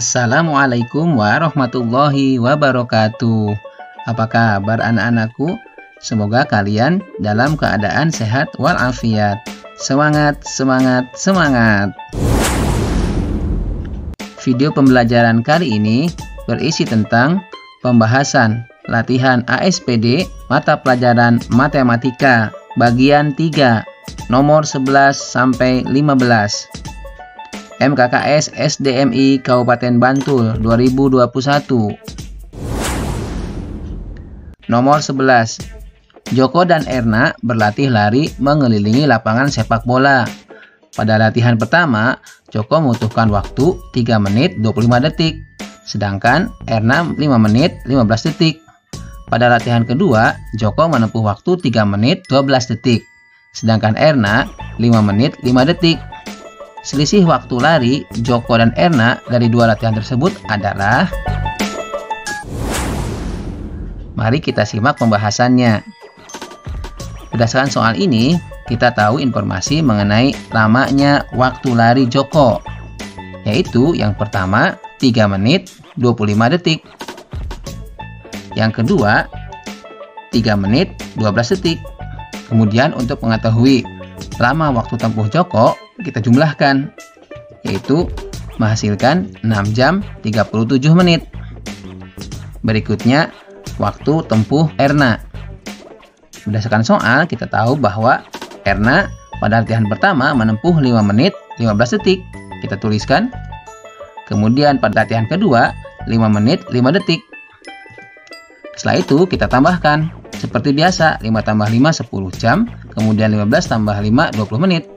Assalamualaikum warahmatullahi wabarakatuh. Apa kabar anak-anakku? Semoga kalian dalam keadaan sehat walafiat. Semangat, semangat, semangat. Video pembelajaran kali ini berisi tentang pembahasan latihan ASPD mata pelajaran matematika bagian 3 nomor 11 sampai 15. MKKS SDMI Kabupaten Bantul 2021. Nomor 11. Joko dan Erna berlatih lari mengelilingi lapangan sepak bola. Pada latihan pertama, Joko membutuhkan waktu 3 menit 25 detik, sedangkan Erna 5 menit 15 detik. Pada latihan kedua, Joko menempuh waktu 3 menit 12 detik, sedangkan Erna 5 menit 5 detik. Selisih waktu lari Joko dan Erna dari dua latihan tersebut adalah... Mari kita simak pembahasannya. Berdasarkan soal ini, kita tahu informasi mengenai lamanya waktu lari Joko, yaitu yang pertama 3 menit 25 detik, yang kedua 3 menit 12 detik. Kemudian untuk mengetahui lama waktu tempuh Joko, kita jumlahkan, yaitu menghasilkan 6 jam 37 menit. Berikutnya, waktu tempuh Erna. Berdasarkan soal, kita tahu bahwa Erna pada latihan pertama menempuh 5 menit 15 detik. Kita tuliskan. Kemudian pada latihan kedua, 5 menit 5 detik. Setelah itu, kita tambahkan. Seperti biasa, 5 tambah 5, 10 jam. Kemudian 15 tambah 5, 20 menit.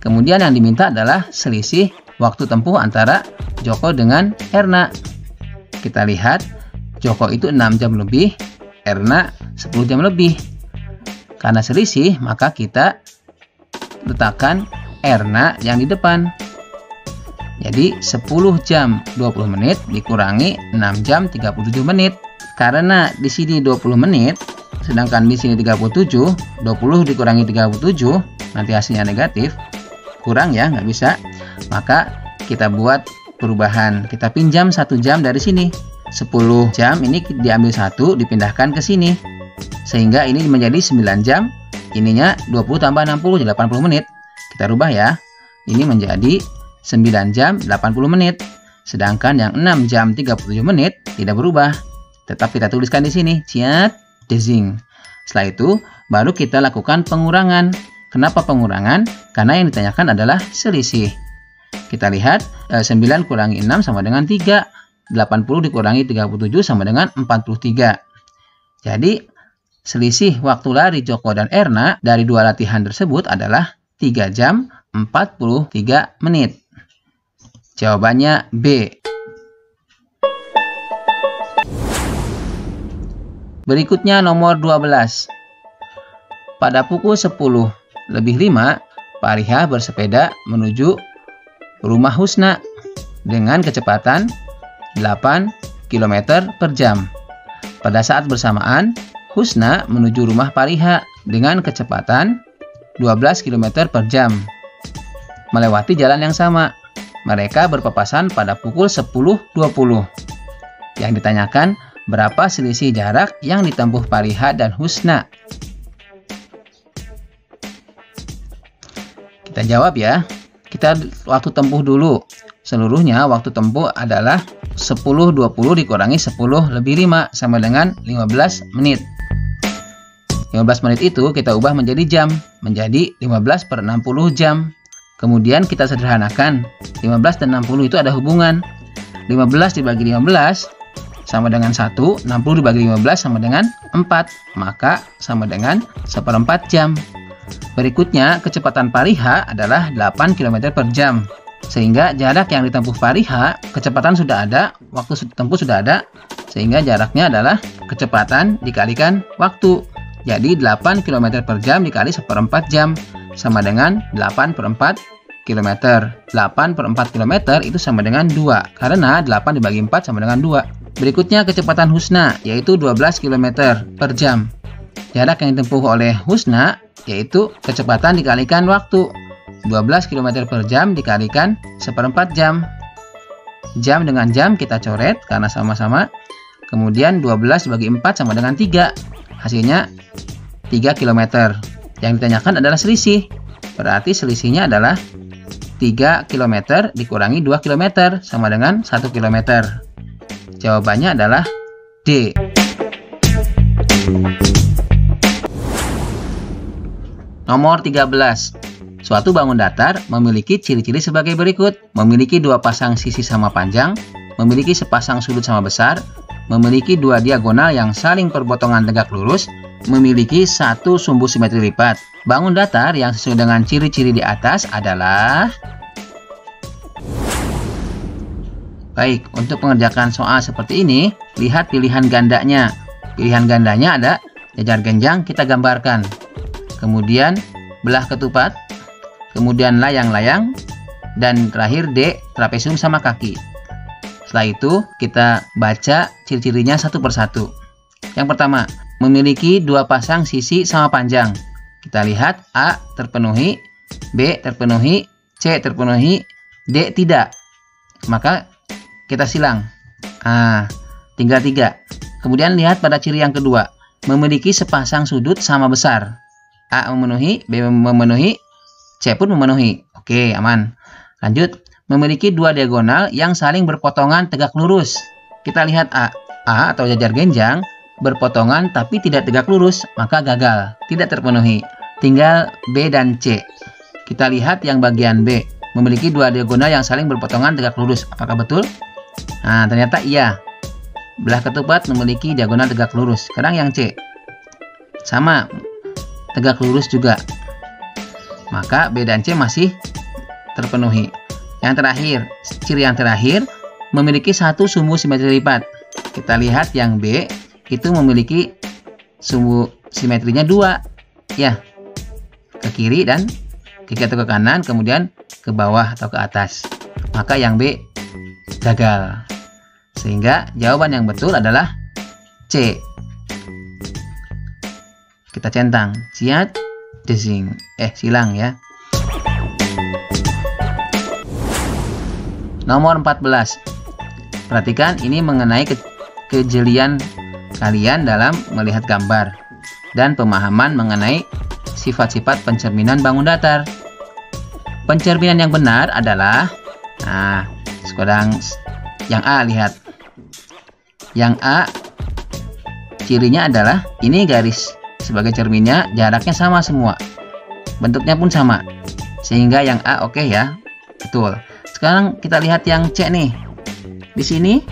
Kemudian yang diminta adalah selisih waktu tempuh antara Joko dengan Erna. Kita lihat, Joko itu 6 jam lebih, Erna 10 jam lebih. Karena selisih, maka kita letakkan Erna yang di depan. Jadi 10 jam 20 menit dikurangi 6 jam 37 menit. Karena di sini 20 menit, sedangkan di sini 37, 20 dikurangi 37, nanti hasilnya negatif. Kurang ya, nggak bisa. Maka kita buat perubahan. Kita pinjam 1 jam dari sini. 10 jam ini diambil 1, dipindahkan ke sini. Sehingga ini menjadi 9 jam. Ininya 20 tambah 60, 80 menit. Kita rubah ya. Ini menjadi 9 jam 80 menit. Sedangkan yang 6 jam 37 menit tidak berubah. Tetap kita tuliskan di sini. Ciat, desing. Setelah itu, baru kita lakukan pengurangan. Kenapa pengurangan? Karena yang ditanyakan adalah selisih. Kita lihat, 9 kurangi 6 sama dengan 3. 80 dikurangi 37 sama dengan 43. Jadi, selisih waktu lari Joko dan Erna dari dua latihan tersebut adalah 3 jam 43 menit. Jawabannya B. Berikutnya nomor 12. Pada pukul 10 lebih 5, Pariha bersepeda menuju rumah Husna dengan kecepatan 8 km per jam. Pada saat bersamaan, Husna menuju rumah Pariha dengan kecepatan 12 km per jam. Melewati jalan yang sama. Mereka berpapasan pada pukul 10.20. Yang ditanyakan, berapa selisih jarak yang ditempuh Pariha dan Husna? Kita jawab ya. Kita waktu tempuh dulu. Seluruhnya waktu tempuh adalah 10.20 dikurangi 10 lebih 5 sama dengan 15 menit. 15 menit itu kita ubah menjadi jam. Menjadi 15 per 60 jam. Kemudian kita sederhanakan. 15 dan 60 itu ada hubungan. 15 dibagi 15 sama dengan 1. 60 dibagi 15 sama dengan 4. Maka sama dengan 1/4 jam. Berikutnya, kecepatan Pariha adalah 8 km per jam. Sehingga jarak yang ditempuh Pariha, kecepatan sudah ada, waktu tempuh sudah ada. Sehingga jaraknya adalah kecepatan dikalikan waktu. Jadi 8 km per jam dikali 1/4 jam. Sama dengan 8/4 km. 8/4 km itu sama dengan 2. Karena 8 dibagi 4 sama dengan 2. Berikutnya kecepatan Husna, yaitu 12 km per jam. Jarak yang ditempuh oleh Husna yaitu kecepatan dikalikan waktu. 12 km per jam dikalikan 1/4 jam. Jam dengan jam kita coret karena sama-sama. Kemudian 12 bagi 4 sama dengan 3. Hasilnya 3 km. Yang ditanyakan adalah selisih. Berarti selisihnya adalah 3 km dikurangi 2 km sama dengan 1 km. Jawabannya adalah D. Nomor 13. Suatu bangun datar memiliki ciri-ciri sebagai berikut. Memiliki 2 pasang sisi sama panjang, memiliki sepasang sudut sama besar, memiliki 2 diagonal yang saling berpotongan tegak lurus, memiliki 1 sumbu simetri lipat. Bangun datar yang sesuai dengan ciri-ciri di atas adalah... Baik, untuk mengerjakan soal seperti ini, lihat pilihan gandanya. Pilihan gandanya ada jajar genjang, kita gambarkan. Kemudian belah ketupat, kemudian layang-layang, dan terakhir D, trapesium sama kaki. Setelah itu, kita baca ciri-cirinya satu persatu. Yang pertama, memiliki 2 pasang sisi sama panjang. Kita lihat A terpenuhi, B terpenuhi, C terpenuhi, D tidak. Maka kita silang. Tinggal 3. Kemudian lihat pada ciri yang kedua, memiliki sepasang sudut sama besar. A memenuhi, B memenuhi, C pun memenuhi. Oke, aman. Lanjut, memiliki 2 diagonal yang saling berpotongan tegak lurus. Kita lihat A. A atau jajar genjang berpotongan tapi tidak tegak lurus, maka gagal, tidak terpenuhi. Tinggal B dan C. Kita lihat yang bagian B, memiliki 2 diagonal yang saling berpotongan tegak lurus. Apakah betul? Nah, ternyata iya. Belah ketupat memiliki diagonal tegak lurus. Sekarang yang C. Sama, tegak lurus juga. Maka B dan C masih terpenuhi. Yang terakhir, ciri yang terakhir, memiliki 1 sumbu simetri lipat. Kita lihat yang B itu memiliki sumbu simetrinya 2. Ya, ke kiri dan ke kiri atau ke kanan, kemudian ke bawah atau ke atas. Maka yang B gagal. Sehingga jawaban yang betul adalah C. Kita centang, ciat, desing. Silang ya. Nomor 14. Perhatikan ini mengenai kejelian kalian dalam melihat gambar dan pemahaman mengenai sifat-sifat pencerminan bangun datar. Pencerminan yang benar adalah, sekarang yang A lihat. Yang A cirinya adalah ini garis sebagai cerminnya, jaraknya sama semua, bentuknya pun sama, sehingga yang A oke ya, betul. Sekarang kita lihat yang C nih. Di sini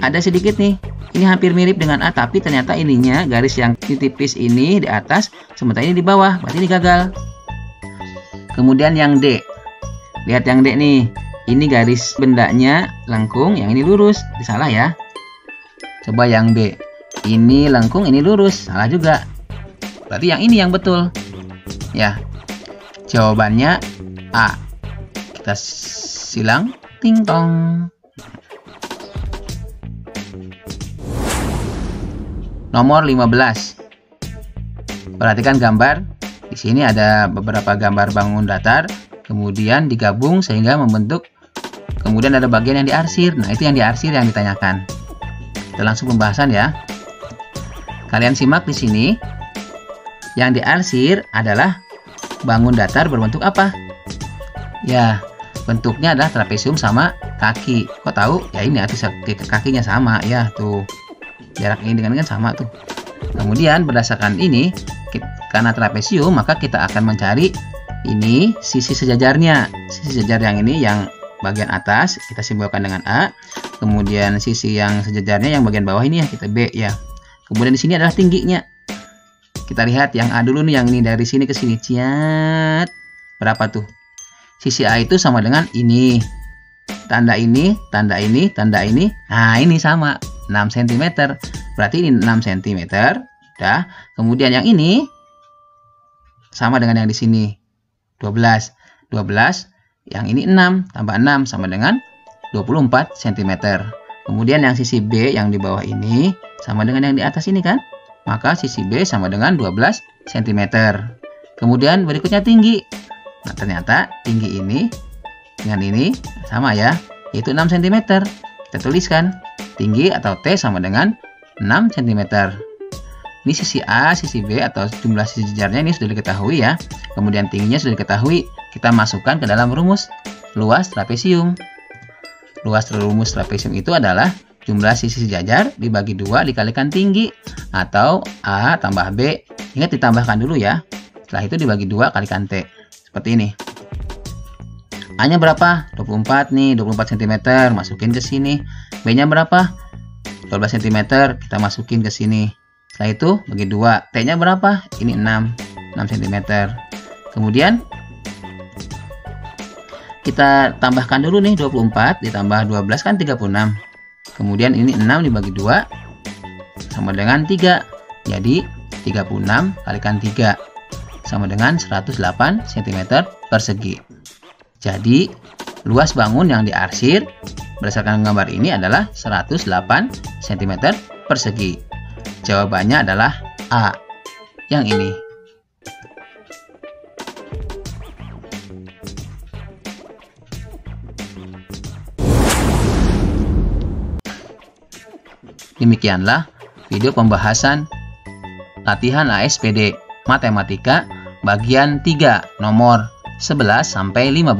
ada sedikit nih, ini hampir mirip dengan A, tapi ternyata ininya garis yang tipis ini di atas, sementara ini di bawah, berarti ini gagal. Kemudian yang D, lihat yang D nih, ini garis bendanya lengkung, yang ini lurus, salah ya. Coba yang B, ini lengkung, ini lurus, salah juga. Berarti yang ini yang betul. Ya, jawabannya A. Kita silang, ting tong. Nomor 15. Perhatikan gambar. Di sini ada beberapa gambar bangun datar, kemudian digabung sehingga membentuk. Kemudian ada bagian yang diarsir. Nah, itu yang diarsir yang ditanyakan. Kita langsung pembahasan ya. Kalian simak di sini. Yang diarsir adalah bangun datar berbentuk apa? Ya, bentuknya adalah trapesium sama kaki. Kok tahu? Ya ini atas kakinya sama ya, tuh. Jarak ini dengan sama tuh. Kemudian berdasarkan ini, karena trapesium, maka kita akan mencari ini sisi sejajarnya. Sisi sejajar yang ini, yang bagian atas kita simbolkan dengan A. Kemudian sisi yang sejajarnya yang bagian bawah ini ya kita B ya. Kemudian di sini adalah tingginya. Kita lihat yang A dulu nih, yang ini dari sini ke sini. Ciat. Berapa tuh? Sisi A itu sama dengan ini. Tanda ini, tanda ini, tanda ini. Nah, ini sama. 6 cm. Berarti ini 6 cm. Udah. Kemudian yang ini sama dengan yang di sini. 12. 12. Yang ini 6. Tambah 6 sama dengan 24 cm. Kemudian yang sisi B yang di bawah ini sama dengan yang di atas ini kan? Maka sisi B sama dengan 12 cm. Kemudian berikutnya tinggi. Nah, ternyata tinggi ini dengan ini sama ya. yaitu 6 cm. Kita tuliskan tinggi atau T sama dengan 6 cm. Ini sisi A, sisi B atau jumlah sisi jajarnya ini sudah diketahui ya. Kemudian tingginya sudah diketahui. Kita masukkan ke dalam rumus luas trapesium. Luas rumus trapesium itu adalah jumlah sisi jajar dibagi 2 dikalikan tinggi, atau A tambah B. Ingat ditambahkan dulu ya. Setelah itu dibagi 2 kalikan T. Seperti ini. A-nya berapa? 24 nih, 24 cm. Masukin ke sini. B-nya berapa? 12 cm. Kita masukin ke sini. Setelah itu bagi 2. T-nya berapa? Ini 6 cm. Kemudian kita tambahkan dulu nih, 24 ditambah 12 kan 36. Kemudian ini 6 dibagi 2 sama dengan 3. Jadi 36 kalikan 3 sama dengan 108 cm persegi. Jadi luas bangun yang diarsir berdasarkan gambar ini adalah 108 cm persegi. Jawabannya adalah A, yang ini. Demikianlah video pembahasan latihan ASPD Matematika bagian 3 nomor 11 sampai 15.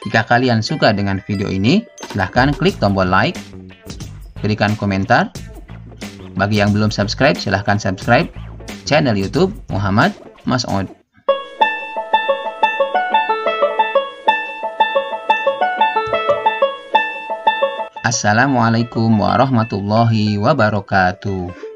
Jika kalian suka dengan video ini, silahkan klik tombol like, berikan komentar. Bagi yang belum subscribe, silahkan subscribe channel YouTube Muhammad Mas'ud. Assalamualaikum warahmatullahi wabarakatuh.